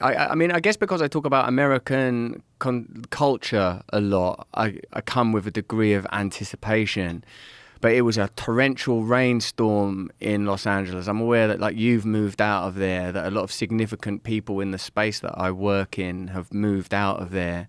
I mean, I guess because I talk about American culture a lot, I come with a degree of anticipation. But it was a torrential rainstorm in Los Angeles. I'm aware that, like, you've moved out of there, that a lot of significant people in the space that I work in have moved out of there.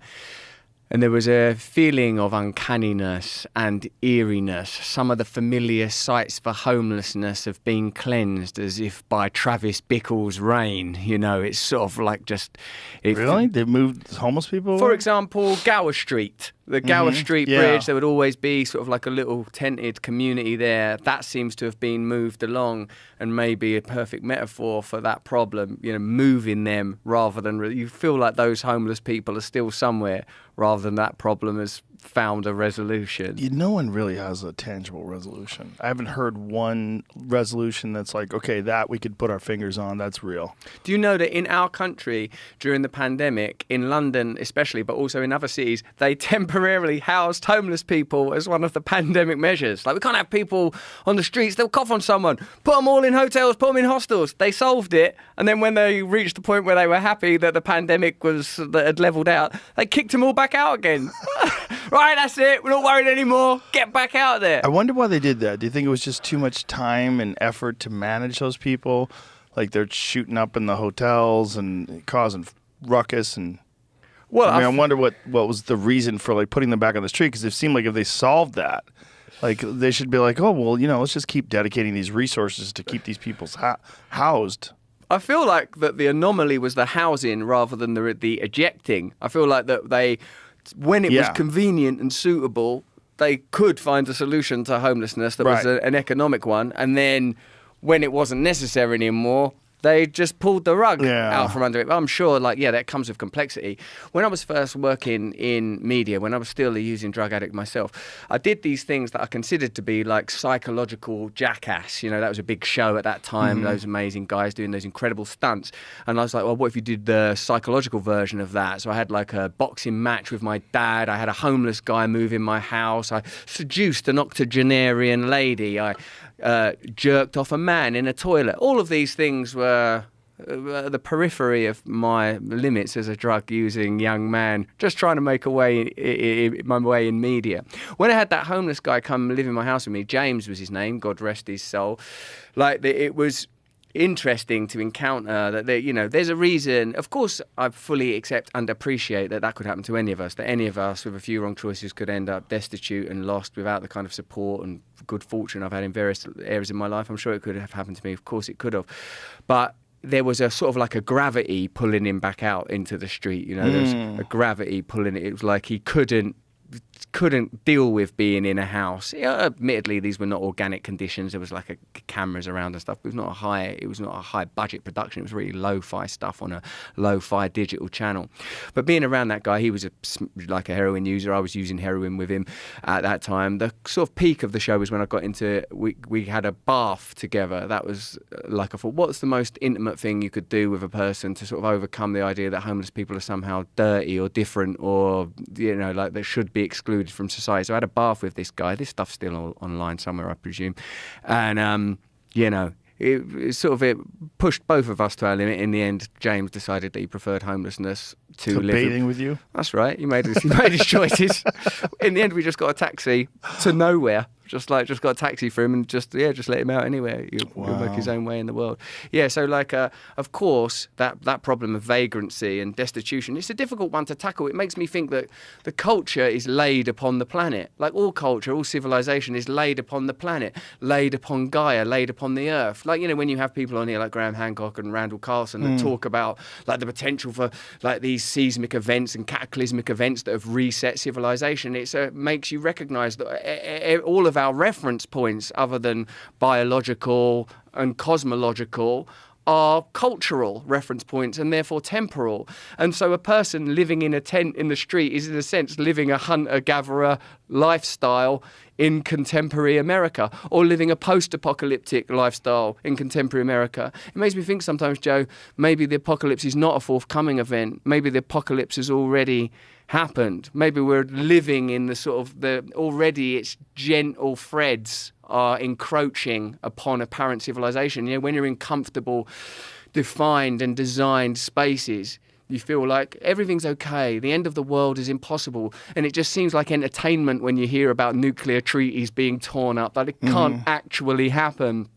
And there was a feeling of uncanniness and eeriness. Some of the familiar sites for homelessness have been cleansed as if by Travis Bickle's rain. You know, it's sort of like just... Really? They've moved homeless people? For example, Gower Street. The Gower Street Bridge, there would always be sort of like a little tented community there. That seems to have been moved along, and maybe a perfect metaphor for that problem, you know, moving them rather than... You feel like those homeless people are still somewhere rather than that problem has found a resolution. No one really has a tangible resolution. I haven't heard one resolution that's like, okay, that we could put our fingers on, that's real. Do you know that in our country, during the pandemic, in London especially, but also in other cities, they temporarily housed homeless people as one of the pandemic measures? Like, we can't have people on the streets, they'll cough on someone, put them all in hotels, put them in hostels. They solved it, and then when they reached the point where they were happy that the pandemic that had levelled out, they kicked them all back out again. Right, that's it. We're not worried anymore. Get back out there. I wonder why they did that. Do you think it was just too much time and effort to manage those people? Like, they're shooting up in the hotels and causing ruckus and... Well, I wonder what was the reason for, like, putting them back on the street, because it seemed like if they solved that, like, they should be like, oh, well, you know, let's just keep dedicating these resources to keep these people housed. I feel like that the anomaly was the housing rather than the ejecting. I feel like that they... When it was convenient and suitable, they could find a solution to homelessness that was an economic one. And then when it wasn't necessary anymore, they just pulled the rug out from under it. But I'm sure, like, that comes with complexity. When I was first working in media, when I was still a using drug addict myself, I did these things that I considered to be like psychological Jackass. You know, that was a big show at that time, those amazing guys doing those incredible stunts. And I was like, well, what if you did the psychological version of that? So I had like a boxing match with my dad. I had a homeless guy move in my house. I seduced an octogenarian lady. I jerked off a man in a toilet. All of these things were the periphery of my limits as a drug-using young man, just trying to make my way in media. When I had that homeless guy come live in my house with me, James was his name, God rest his soul, like, it was interesting to encounter that you know, there's a reason. Of course, I fully accept and appreciate that could happen to any of us, that any of us with a few wrong choices could end up destitute and lost without the kind of support and good fortune I've had in various areas in my life. I'm sure it could have happened to me. Of course it could have. But there was a sort of like a gravity pulling him back out into the street. You know, there was a gravity pulling it. It was like he couldn't deal with being in a house. Admittedly, these were not organic conditions. There was like cameras around and stuff. It was not a high budget production. It was really lo-fi stuff on a lo-fi digital channel. But being around that guy, he was like a heroin user. I was using heroin with him at that time. The sort of peak of the show was when I got into, we had a bath together. That was like, I thought, what's the most intimate thing you could do with a person to sort of overcome the idea that homeless people are somehow dirty or different, or, you know, like they should be excluded from society. So I had a bath with this guy. This stuff's still online somewhere, I presume. And, you know, it pushed both of us to our limit. In the end, James decided that he preferred homelessness to bathing with you. That's right. He made his choices. In the end, we just got a taxi to nowhere. Just got a taxi for him and just let him out anywhere. He'll make his own way in the world. Yeah, so like, of course, that problem of vagrancy and destitution, it's a difficult one to tackle. It makes me think that the culture is laid upon the planet. Like all culture, all civilization is laid upon the planet, laid upon Gaia, laid upon the earth. Like, you know, when you have people on here like Graham Hancock and Randall Carlson that talk about like the potential for like these seismic events and cataclysmic events that have reset civilization, it makes you recognize that all of our reference points, other than biological and cosmological, are cultural reference points and therefore temporal. And so a person living in a tent in the street is in a sense living a hunter-gatherer lifestyle in contemporary America, or living a post-apocalyptic lifestyle in contemporary America. It makes me think sometimes, Joe, maybe the apocalypse is not a forthcoming event. Maybe the apocalypse has already happened. Maybe we're living in the sort of already its gentle threads are encroaching upon apparent civilization. You know, when you're in comfortable defined and designed spaces, you feel like everything's okay. The end of the world is impossible. And it just seems like entertainment when you hear about nuclear treaties being torn up, that it can't actually happen.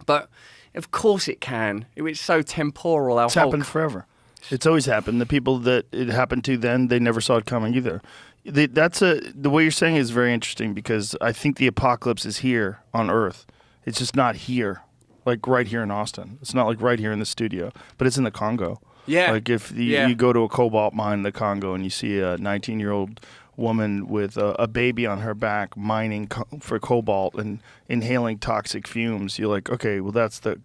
But of course it can. It's so temporal. It's happened forever. It's always happened. The people that it happened to then, they never saw it coming either. The way you're saying is very interesting, because I think the apocalypse is here on Earth. It's just not here, like right here in Austin. It's not like right here in the studio, but it's in the Congo. Yeah. Like if you go to a cobalt mine in the Congo and you see a 19-year-old woman with a baby on her back mining for cobalt and inhaling toxic fumes, you're like, okay, well that's the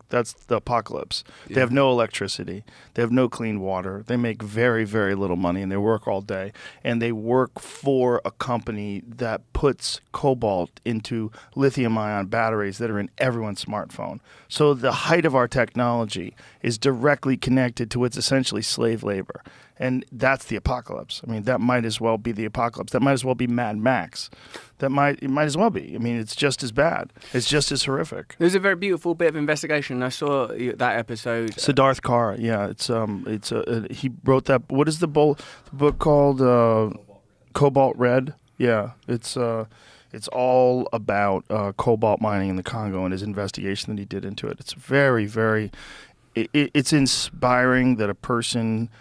apocalypse. Yeah. They have no electricity, they have no clean water, they make very, very little money, and they work all day, and they work for a company that puts cobalt into lithium-ion batteries that are in everyone's smartphone. So the height of our technology is directly connected to what's essentially slave labor. And that's the apocalypse. I mean, that might as well be the apocalypse. That might as well be Mad Max. It might as well be. I mean, it's just as bad. It's just as horrific. There's a very beautiful bit of investigation. I saw that episode. Siddharth Kara, yeah. He wrote that. What is the book called? Cobalt Red. Yeah, it's all about cobalt mining in the Congo and his investigation that he did into it. It's very, very. It's inspiring that a person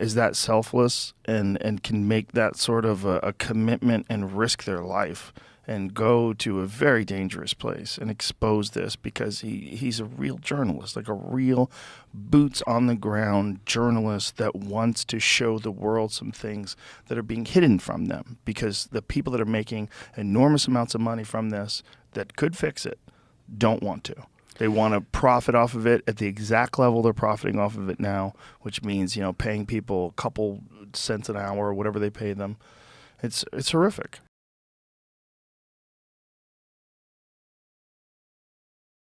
is that selfless and can make that sort of a commitment and risk their life and go to a very dangerous place and expose this, because he's a real journalist, like a real boots on the ground journalist that wants to show the world some things that are being hidden from them, because the people that are making enormous amounts of money from this that could fix it don't want to. They want to profit off of it at the exact level they're profiting off of it now, which means, paying people a couple cents an hour or whatever they pay them. It's horrific.